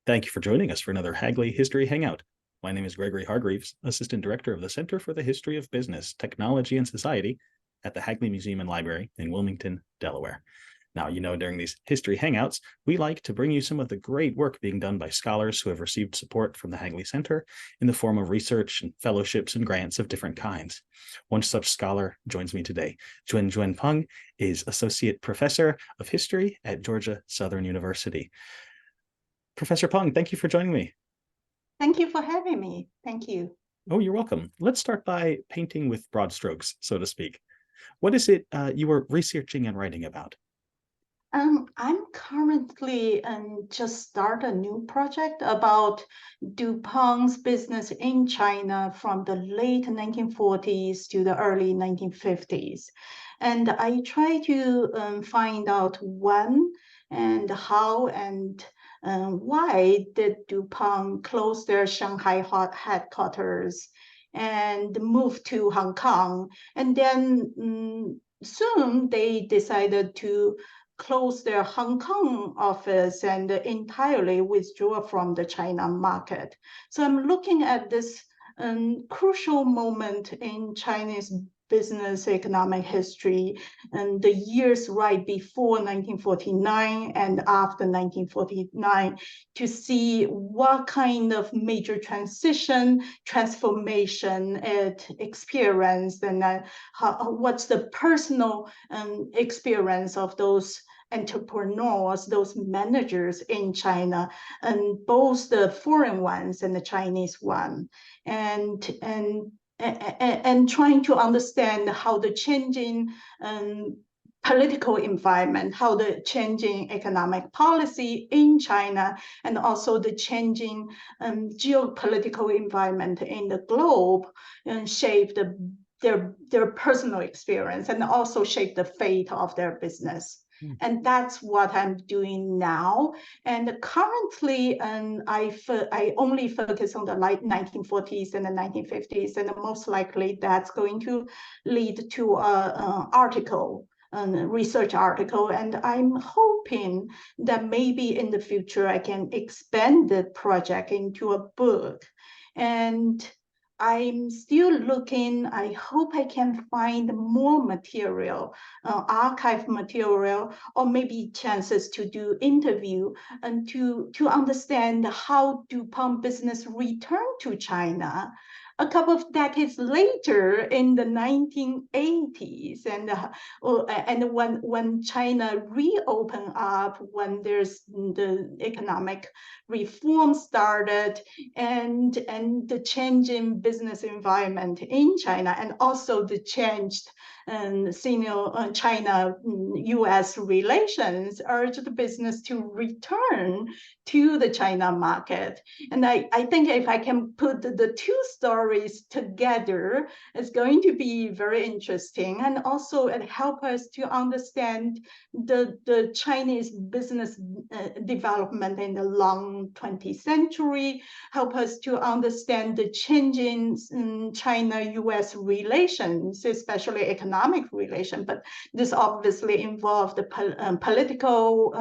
Thank you for joining us for another Hagley History Hangout. My name is Gregory Hargreaves, Assistant Director of the Center for the History of Business, Technology, and Society at the Hagley Museum and Library in Wilmington, Delaware. Now, during these history hangouts, we like to bring you some of the great work being done by scholars who have received support from the Hagley Center in the form of research and fellowships and grants of different kinds. One such scholar joins me today. Juanjuan Peng is Associate Professor of History at Georgia Southern University. Professor Peng, thank you for joining me. Thank you for having me. Thank you. Oh, you're welcome. Let's start by painting with broad strokes, so to speak. What is it you were researching and writing about? I'm currently just start a new project about DuPont's business in China from the late 1940s to the early 1950s. And I try to find out when and how and why did DuPont close their Shanghai headquarters and move to Hong Kong. And then soon they decided to close their Hong Kong office and entirely withdraw from the China market. So I'm looking at this crucial moment in Chinese business economic history and the years right before 1949 and after 1949 to see what kind of major transformation it experienced, and what's the personal experience of those entrepreneurs, those managers in China, and both the foreign ones and the Chinese one, and trying to understand how the changing political environment, how the changing economic policy in China, and also the changing geopolitical environment in the globe shaped their personal experience and also shape the fate of their business. And that's what I'm doing now. And currently, I only focus on the late 1940s and the 1950s, and most likely that's going to lead to an article, a research article. And I'm hoping that maybe in the future I can expand the project into a book. And I'm still looking. I hope I can find more material, archive material, or maybe chances to do interview and to understand how DuPont business returned to China a couple of decades later in the 1980s, and when China reopened up, when there's the economic reform started, and the change in business environment in China, and also the changed China-U.S. relations urged the business to return to the China market. And I think if I can put the two stories together, it's going to be very interesting. And also it helps us to understand the Chinese business development in the long 20th century, help us to understand the changing China-U.S. relations, especially economic relations. But this obviously involved the political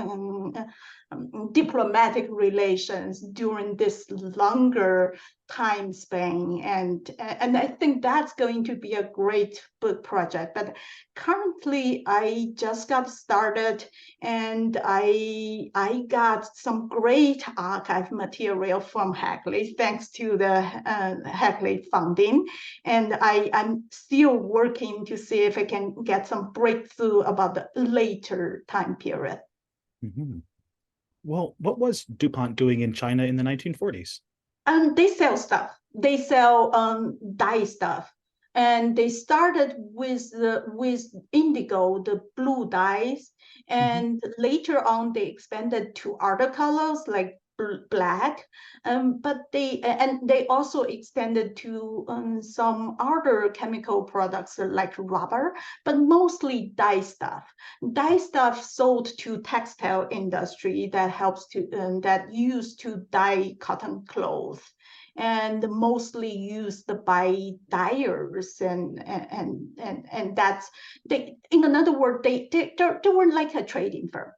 diplomatic relations during this longer time span, and I think that's going to be a great book project. But currently I just got started, and I got some great archive material from Hagley, thanks to the Hagley funding, and I'm still working to see if I can get some breakthrough about the later time period. Mm-hmm. Well, what was DuPont doing in China in the 1940s? They sell stuff. They sell dye stuff, and they started with indigo, the blue dyes, and later on they expanded to other colors like black, but they also extended to some other chemical products like rubber, but mostly dye stuff. Dye stuff sold to textile industry that helps to that used to dye cotton clothes, and mostly used by dyers, and that's they. In another word, they were like a trading firm.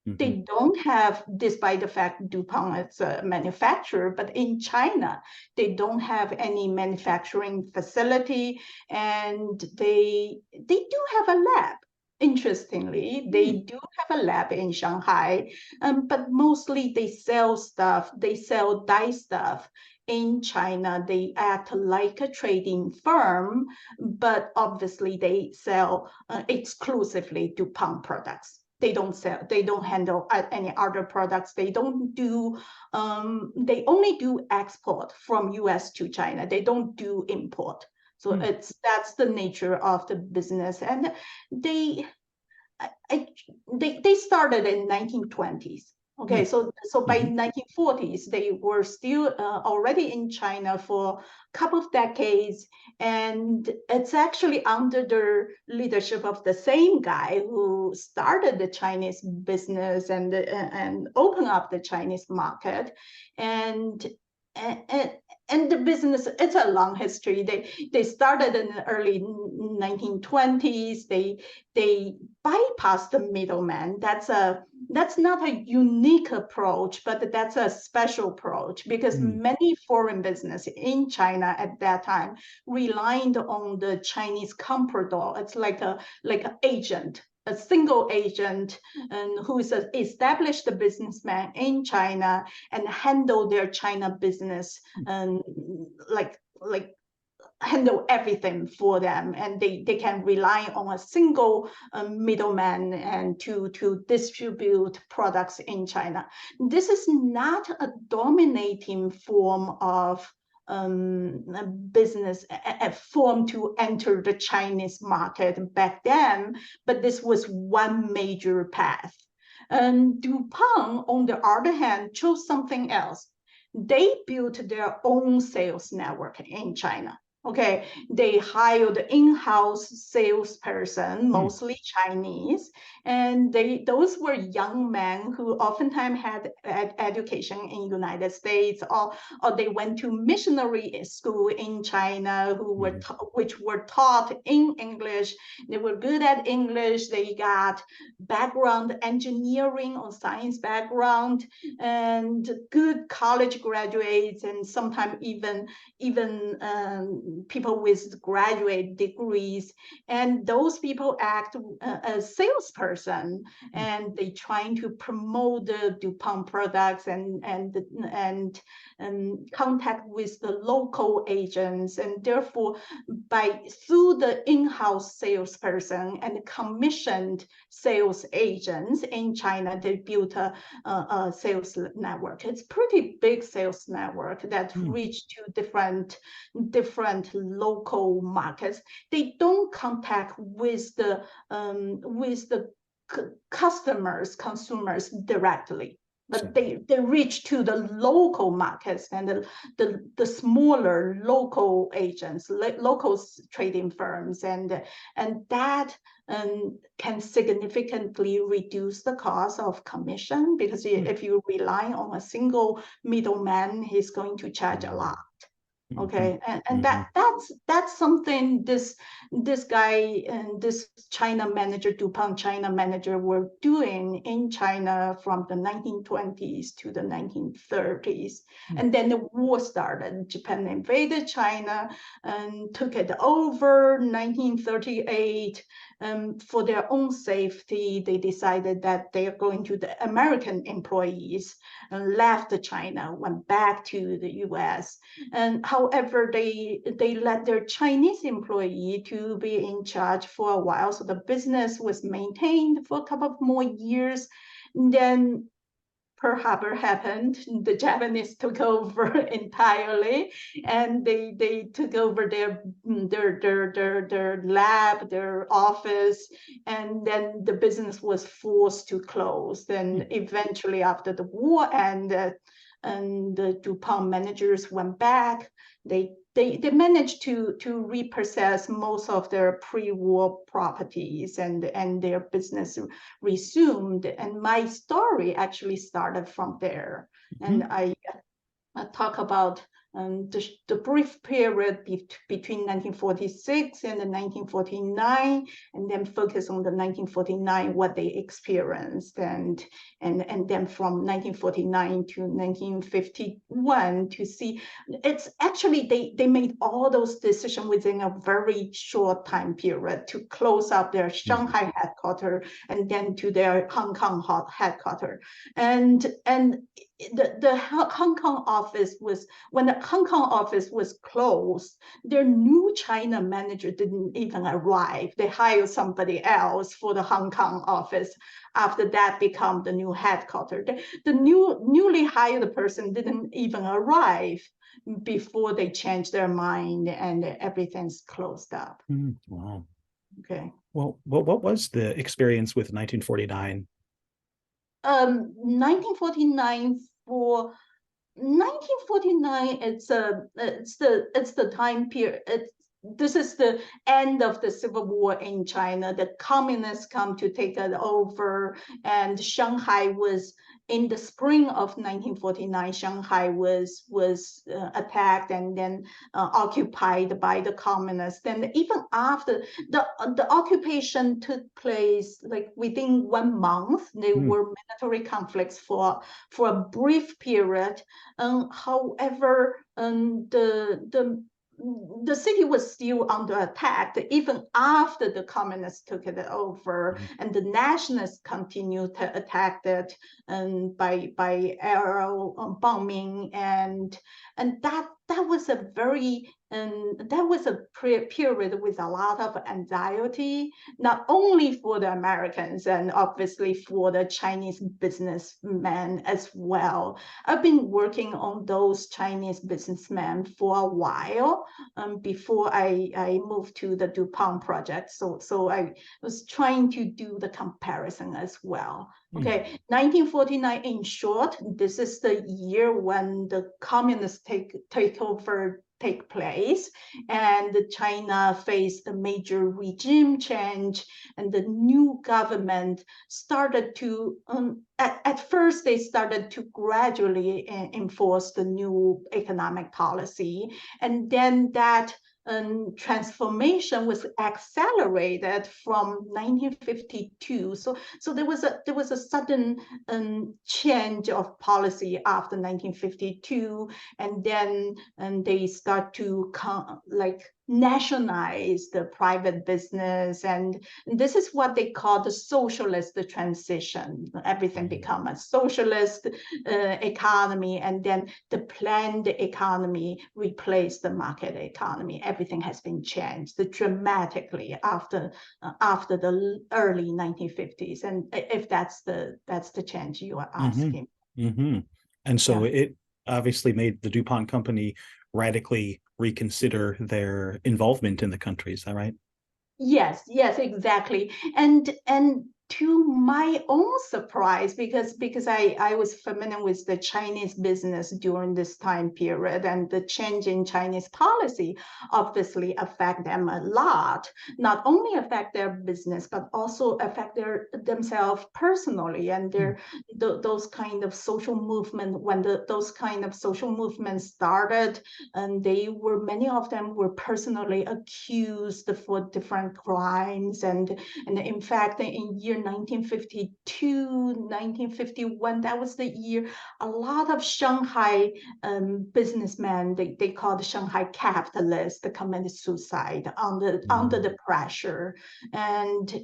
They don't have, despite the fact DuPont is a manufacturer, but in China, they don't have any manufacturing facility, and they do have a lab. Interestingly, they do have a lab in Shanghai, but mostly they sell stuff. They sell dye stuff in China. They act like a trading firm, but obviously they sell exclusively DuPont products. They don't handle any other products. They don't do, they only do export from US to China. They don't do import. So that's the nature of the business. And they started in 1920s. Okay, so by 1940s, they were still already in China for a couple of decades, and it's actually under the leadership of the same guy who started the Chinese business and opened up the Chinese market, and the business, it's a long history. They started in the early 1920s. They bypassed the middleman. That's not a unique approach, but that's a special approach, because many foreign business in China at that time relied on the Chinese comprador. It's like an agent, a single agent, and who is an established businessman in China and handle their China business, and like handle everything for them, and they can rely on a single middleman and to distribute products in China. This is not a dominating form of business, a form to enter the Chinese market back then, but this was one major path. And DuPont, on the other hand, chose something else. They built their own sales network in China. Okay, they hired in-house salesperson, mostly Chinese, and those were young men who oftentimes had education in United States, or they went to missionary school in China, which were taught in English. They were good at English. They got background, engineering or science background, and good college graduates, and sometimes even people with graduate degrees, and those people act as salesperson, and they trying to promote the DuPont products and contact with the local agents, and therefore through the in-house salesperson and commissioned sales agents in China, they built a sales network. It's pretty big sales network that reached to different local markets. They don't contact with the consumers directly, but they reach to the local markets and the smaller local agents, local trading firms, and that can significantly reduce the cost of commission, because if you rely on a single middleman, he's going to charge a lot. Okay, and that's something this guy and this DuPont China manager were doing in China from the 1920s to the 1930s. And then the war started. Japan invaded China and took it over 1938. For their own safety, they decided that they are going to the American employees and left China, went back to the US. And however, they let their Chinese employee to be in charge for a while. So the business was maintained for a couple of more years. And then Pearl Harbor happened. The Japanese took over entirely, and they took over their lab, their office, and then the business was forced to close. Then eventually, after the war ended, and the DuPont managers went back, they managed to repossess most of their pre-war properties, and their business resumed. And my story actually started from there. And I talk about the brief period between 1946 and 1949, and then focus on the 1949, what they experienced, and then from 1949 to 1951 to see. It's actually, they made all those decisions within a very short time period to close up their Shanghai headquarters and then to their Hong Kong headquarters. And the Hong Kong office was, when the Hong Kong office was closed, their new China manager didn't even arrive. They hired somebody else for the Hong Kong office. After that become the new headquarters. The newly hired person didn't even arrive before they changed their mind and everything's closed up. Wow. Okay. Well, what was the experience with 1949? 1949 for 1949, it's the time period. This is the end of the Civil War in China. The communists come to take it over, and Shanghai was, in the spring of 1949, Shanghai was attacked and then occupied by the communists. And even after the occupation took place, like within 1 month, there were military conflicts for a brief period. However, the city was still under attack even after the communists took it over, and the nationalists continued to attack it by aerial bombing, and that was a very period with a lot of anxiety, not only for the Americans and obviously for the Chinese businessmen as well. I've been working on those Chinese businessmen for a while before I moved to the DuPont project. So I was trying to do the comparison as well. Okay, 1949, in short, this is the year when the communist takeover take place, and China faced a major regime change, and the new government started to, at first they started to gradually enforce the new economic policy, and then that transformation was accelerated from 1952. So there was a sudden change of policy after 1952, and then they start to nationalize the private business, and this is what they call the socialist transition. Everything become a socialist economy, and then the planned economy replaced the market economy. Everything has been changed dramatically after the early 1950s, and if that's the change you are asking. And so it obviously made the DuPont Company radically reconsider their involvement in the country. Is that right? Yes, exactly. And to my own surprise, because I was familiar with the Chinese business during this time period, and the change in Chinese policy obviously affect them a lot. Not only affect their business, but also affect themselves personally, and those kind of social movement. When those kind of social movements started, and many of them were personally accused for different crimes, and in fact, in year 1952, 1951, that was the year a lot of Shanghai businessmen, they called the Shanghai capitalists, committed suicide under the pressure, and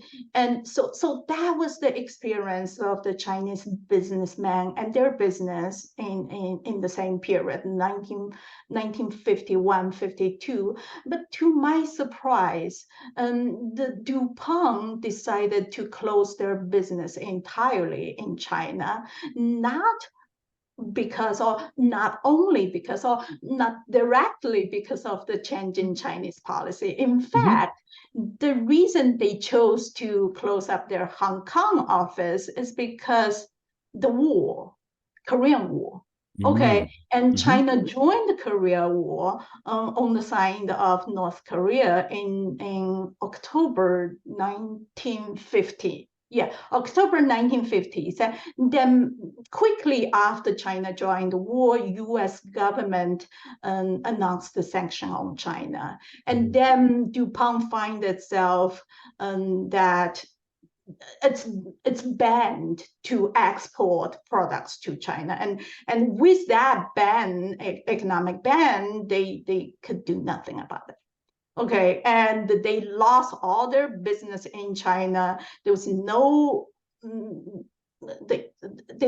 so that was the experience of the Chinese businessmen and their business in the same period, 1951, 52. But to my surprise, the DuPont decided to close their business entirely in China, not directly because of the change in Chinese policy. In fact, the reason they chose to close up their Hong Kong office is because the war, Korean War. Okay, and China joined the Korea War on the side of North Korea in October 1950. Yeah, October 1950s. And then quickly after China joined the war, U.S. government announced the sanction on China. And then DuPont find itself that it's banned to export products to China. And with that ban, economic ban, they could do nothing about it. Okay, and they lost all their business in China. There was no, they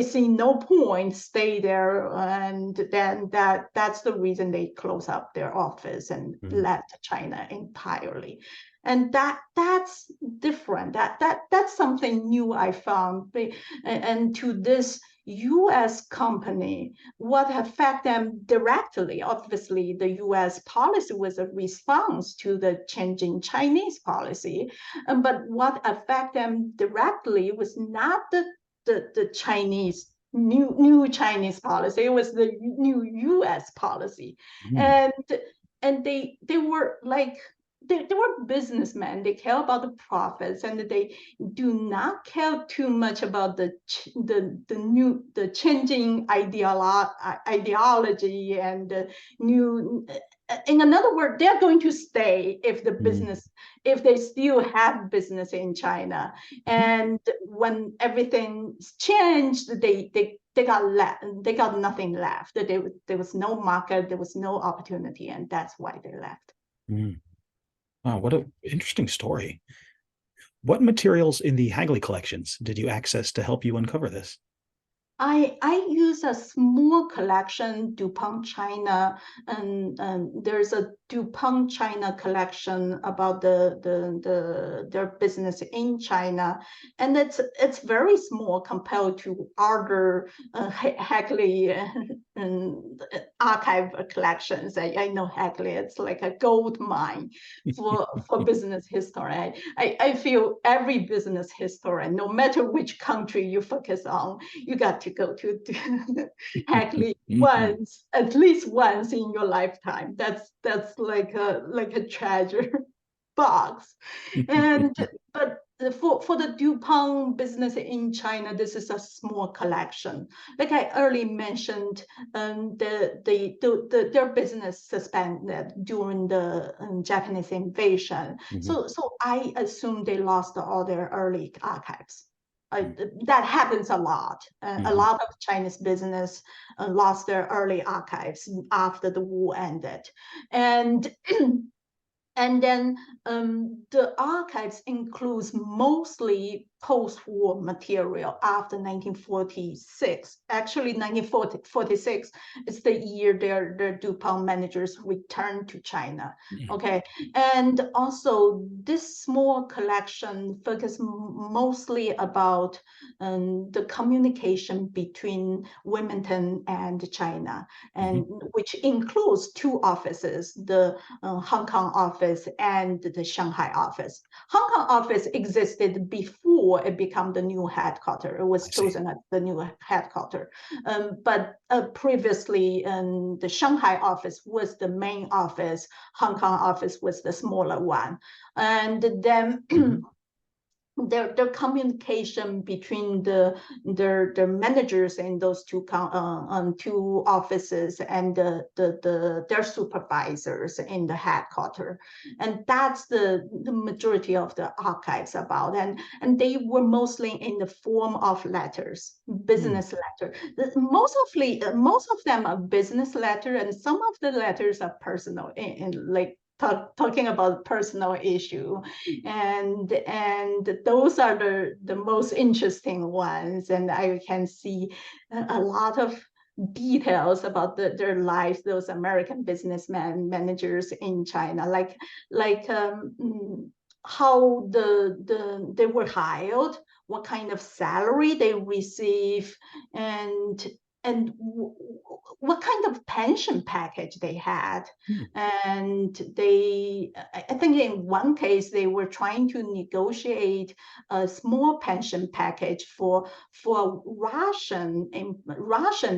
see no point stay there, and then that's the reason they close up their office and left China entirely. And that's different. That's something new I found. And to this U.S. company, what affect them directly? Obviously, the U.S. policy was a response to the changing Chinese policy, but what affect them directly was not the Chinese new Chinese policy. It was the new U.S. policy, and they were like. They were businessmen. They care about the profits, and they do not care too much about the changing ideology and the new. In another word, they're going to stay if the business, if they still have business in China. And when everything's changed, they got nothing left. There was no market, there was no opportunity, and that's why they left. Wow, what an interesting story. What materials in the Hagley collections did you access to help you uncover this? I use a small collection, DuPont China, and there's a DuPont China collection about their business in China, and it's very small compared to other Hagley archive collections. I know Hagley, it's like a gold mine for business history. I feel every business historian, no matter which country you focus on, you got to go to Hagley once, at least once in your lifetime. That's like a treasure box. And but for the DuPont business in China, this is a small collection. Like I earlier mentioned, their business suspended during the Japanese invasion. So I assume they lost all their early archives. That happens a lot. A lot of Chinese business lost their early archives after the war ended. And and then the archives includes mostly post-war material after 1946. Actually, 1946 is the year their DuPont managers returned to China. Okay, and also this small collection focuses mostly about the communication between Wilmington and China, and which includes two offices, the Hong Kong office and the Shanghai office. Hong Kong office existed before it became the new headquarters. It was chosen as the new headquarters. But previously, the Shanghai office was the main office. Hong Kong office was the smaller one. And then their communication between their managers in those two offices and their supervisors in the headquarters, and that's the majority of the archives about, and they were mostly in the form of letters, business letter. Most of them are business letter, and some of the letters are personal, in like talking about personal issue, and those are the most interesting ones, and I can see a lot of details about their lives, those American businessmen, managers in China, like how they were hired, what kind of salary they receive, and what kind of pension package they had. And I think in one case, they were trying to negotiate a small pension package for Russian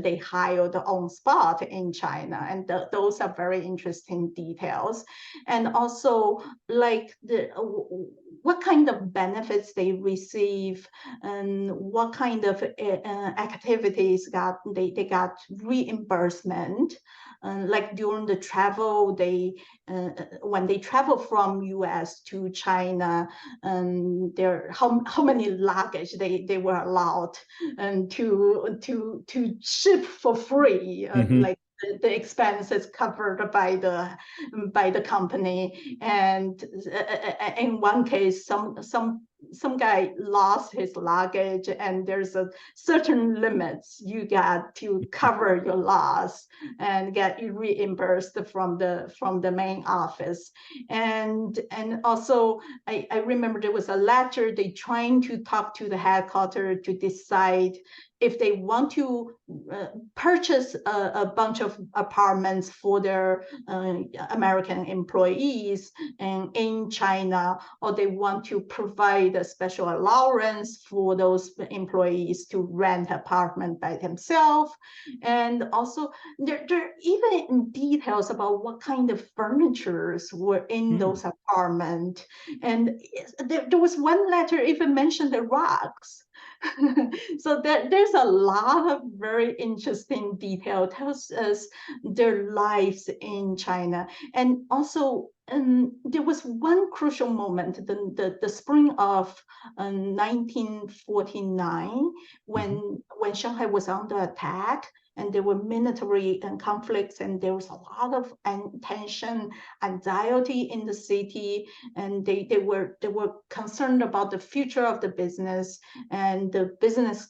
they hired on spot in China. And those are very interesting details. And also, like what kind of benefits they receive, and what kind of activities they got reimbursement. Like during the travel, when they travel from U.S. to China, how many luggage they were allowed to ship for free, like the expenses covered by the company. And in one case, some guy lost his luggage, and there's a certain limits you got to cover your loss and get reimbursed from the main office. And also I remember there was a letter they trying to talk to the headquarters to decide if they want to purchase a bunch of apartments for their American employees and in China, or they want to provide a special allowance for those employees to rent apartment by themselves. And also there even details about what kind of furnitures were in those apartments. And there was one letter even mentioned the rugs. So there's a lot of very interesting detail, tells us their lives in China. And also there was one crucial moment, the spring of 1949, when Shanghai was under attack, and there were military conflicts, and there was a lot of tension, anxiety in the city, and they were concerned about the future of the business, and the business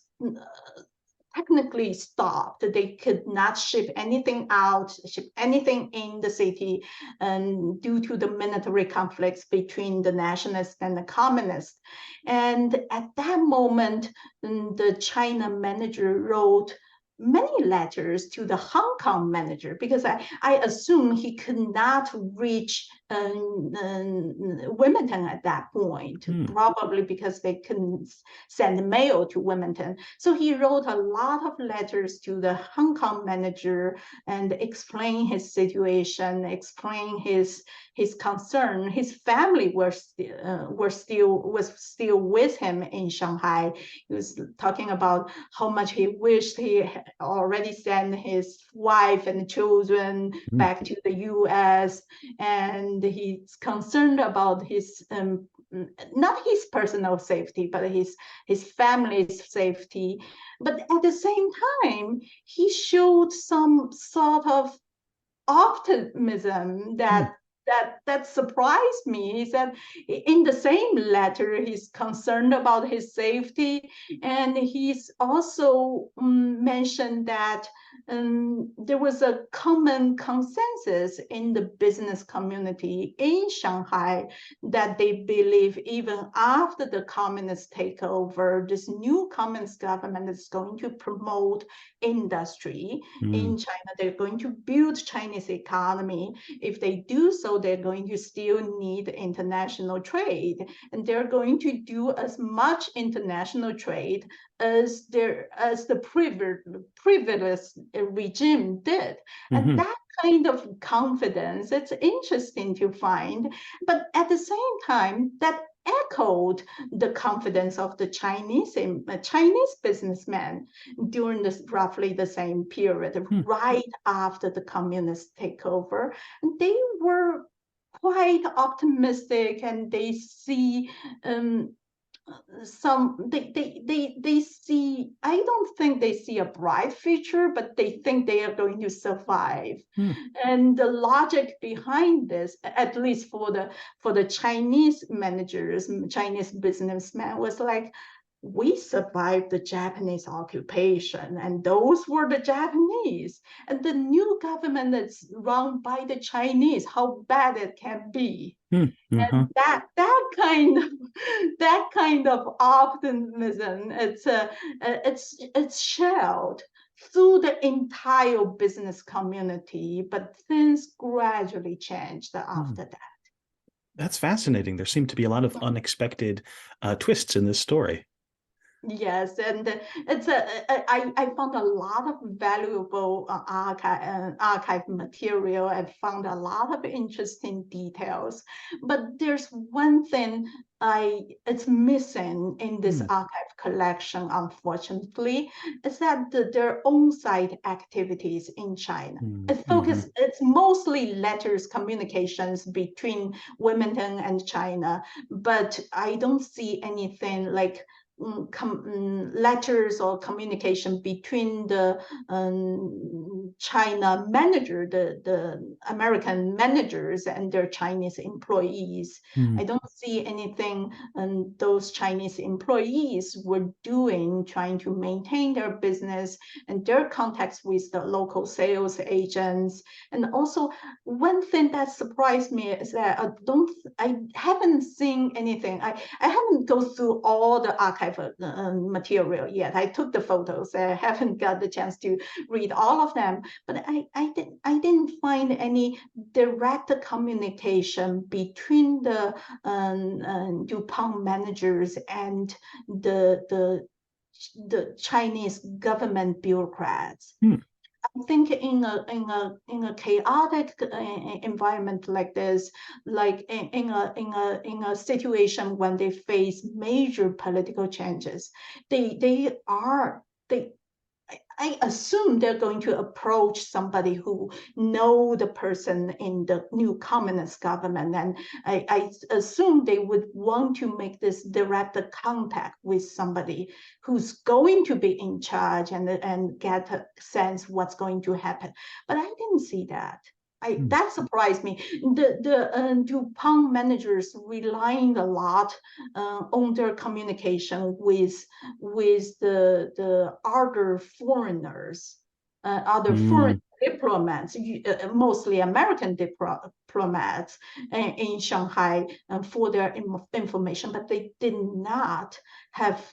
technically stopped. They could not ship anything out, ship anything in the city, and due to the military conflicts between the nationalists and the communists. And at that moment, the China manager wrote many letters to the Hong Kong manager, because I assume he could not reach Wilmington at that point, probably because they couldn't send mail to Wilmington. So he wrote a lot of letters to the Hong Kong manager and explain his situation, explain his concern. His family was still with him in Shanghai. He was talking about how much he wished he had already sent his wife and children back to the U.S. And he's concerned about his not his personal safety, but his family's safety. But at the same time, he showed some sort of optimism that surprised me. He said in the same letter he's concerned about his safety, and he's also mentioned that there was a common consensus in the business community in Shanghai that they believe even after the communist takeover, this new communist government is going to promote industry in China. They're going to build Chinese economy. If they do so, they're going to still need international trade, and they're going to do as much international trade as the previous regime did. And that kind of confidence, it's interesting to find. But at the same time, that echoed the confidence of the Chinese businessmen during this roughly the same period, right after the communist takeover. They were quite optimistic, and they see they see, I don't think they see a bright future, but they think they are going to survive. And the logic behind this, at least for the Chinese managers, Chinese businessmen, was like, we survived the Japanese occupation, and those were the Japanese. And the new government that's run by the Chinese, how bad it can be. And that kind of optimism, it's shared through the entire business community, but things gradually changed after that. That's fascinating. There seem to be a lot of unexpected twists in this story. Yes, and I found a lot of valuable archive material. I found a lot of interesting details, but there's one thing it's missing in this Hmm. archive collection, unfortunately, is that their on-site activities in China. Mm-hmm. It's mostly letters, communications between Wilmington and China, but I don't see anything like letters or communication between the China manager, the American managers and their Chinese employees. I don't see anything those Chinese employees were doing, trying to maintain their business and their contacts with the local sales agents. And also, one thing that surprised me is that I haven't seen anything. I haven't go through all the archive material yet. I took the photos. I haven't got the chance to read all of them, but I didn't find any direct communication between the DuPont managers and the Chinese government bureaucrats. Hmm. I think in a chaotic environment like this, like in a situation when they face major political changes, they I assume they're going to approach somebody who know the person in the new communist government, and I assume they would want to make this direct contact with somebody who's going to be in charge and get a sense what's going to happen. But I didn't see that. That surprised me. The DuPont managers relying a lot on their communication with the other foreigners, other foreign diplomats, mostly American diplomats in Shanghai for their information, but they did not have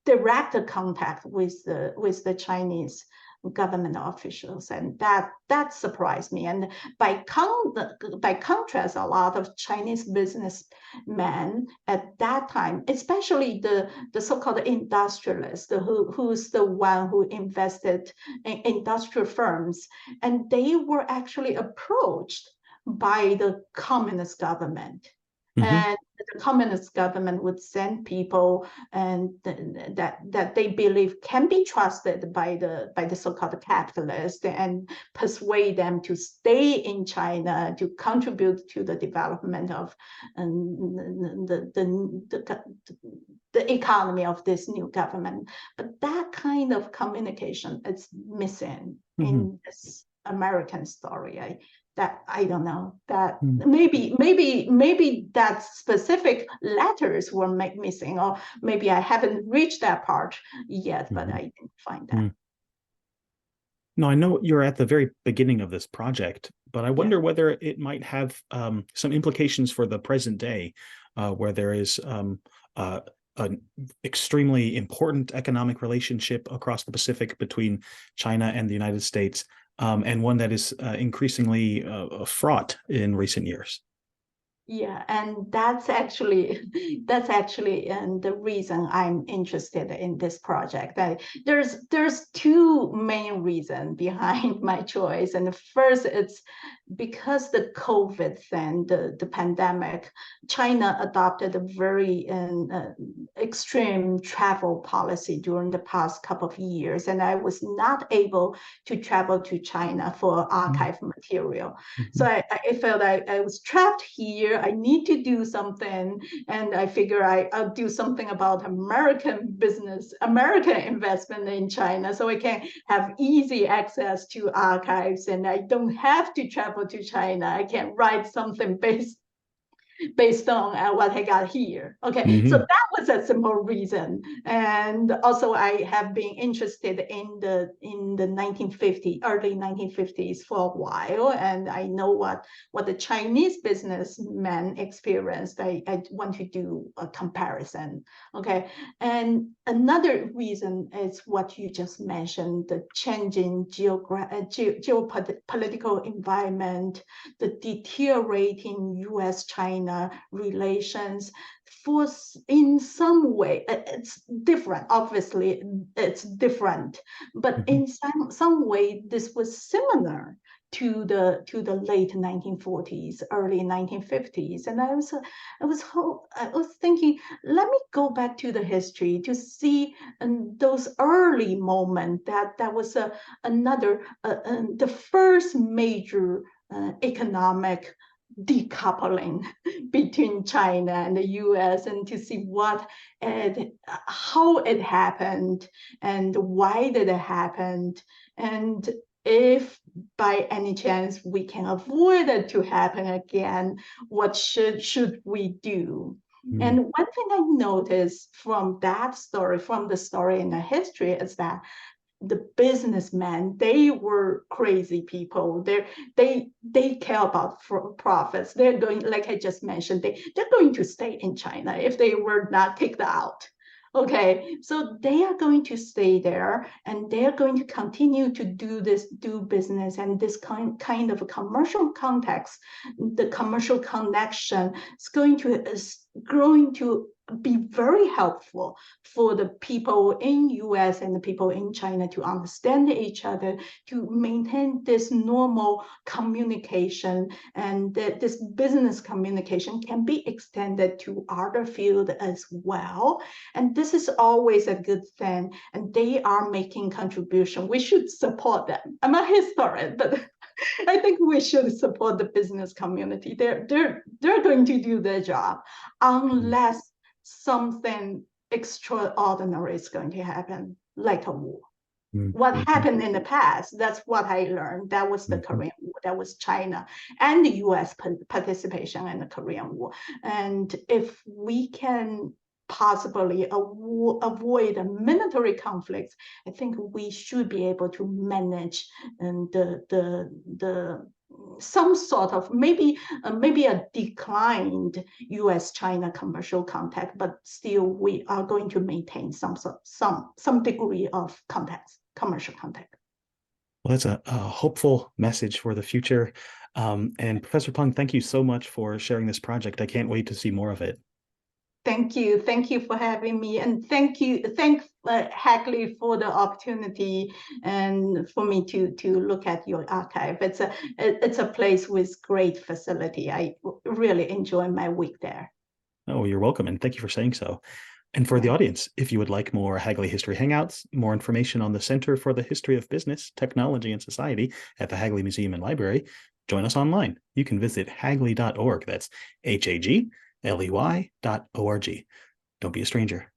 direct contact with the Chinese government officials, and that surprised me. And by contrast, a lot of Chinese businessmen at that time, especially the so-called industrialists, who's the one who invested in industrial firms, and they were actually approached by the communist government. And the communist government would send people and that they believe can be trusted by the so-called capitalists and persuade them to stay in China to contribute to the development of the economy of this new government. But that kind of communication is missing in this American story. I don't know that maybe that specific letters were missing, or maybe I haven't reached that part yet, but I didn't find that. No, I know you're at the very beginning of this project, but I wonder whether it might have some implications for the present day, where there is an extremely important economic relationship across the Pacific between China and the United States, and one that is increasingly fraught in recent years. Yeah, and that's actually the reason I'm interested in this project. There's two main reasons behind my choice. And the first, it's because the COVID thing, the pandemic, China adopted a very extreme travel policy during the past couple of years, and I was not able to travel to China for archive material. So I felt I was trapped here. I need to do something, and I figure I'll do something about American business, American investment in China, so I can have easy access to archives, and I don't have to travel to China. I can write something based on what I got here. Okay, so that was a simple reason. And also I have been interested in the 1950s, early 1950s for a while, and I know what the Chinese businessmen experienced. I want to do a comparison. Okay, and another reason is what you just mentioned, the changing geopolitical environment, the deteriorating US-China relations. in some way, it's different. Obviously, it's different, but in some way, this was similar to the late 1940s, early 1950s, and I was thinking, let me go back to the history to see those early moments that was the first major economic decoupling between China and the US, and to see how it happened and why did it happen, and if by any chance we can avoid it to happen again, what should we do? And one thing I noticed from that story, from the story in the history, is that the businessmen, they were crazy people. They care about profits. They're going, like I just mentioned, they're going to stay in China if they were not kicked out. Okay, so they are going to stay there, and they're going to continue to do business, and this kind of a commercial context, the commercial connection is going to be very helpful for the people in US and the people in China to understand each other, to maintain this normal communication, and that this business communication can be extended to other fields as well. And this is always a good thing, and they are making contribution. We should support them. I'm a historian, but I think we should support the business community. They're going to do their job unless something extraordinary is going to happen, like a war. What happened in the past, that's what I learned. That was the Korean War. That was China and the US participation in the Korean War. And if we can possibly avoid a military conflict, I think we should be able to manage some sort of maybe a declined US-China commercial contact, but still we are going to maintain some degree of commercial contact. Well, that's a hopeful message for the future. And Professor Peng, thank you so much for sharing this project. I can't wait to see more of it. Thank you for having me, and thank Hagley for the opportunity and for me to look at your archive. It's a place with great facility. I really enjoy my week there. Oh, you're welcome, and thank you for saying so. And for the audience, if you would like more Hagley History Hangouts, more information on the Center for the History of Business, Technology, and Society at the Hagley Museum and Library, join us online. You can visit hagley.org. That's HAGLEY.org. Don't be a stranger.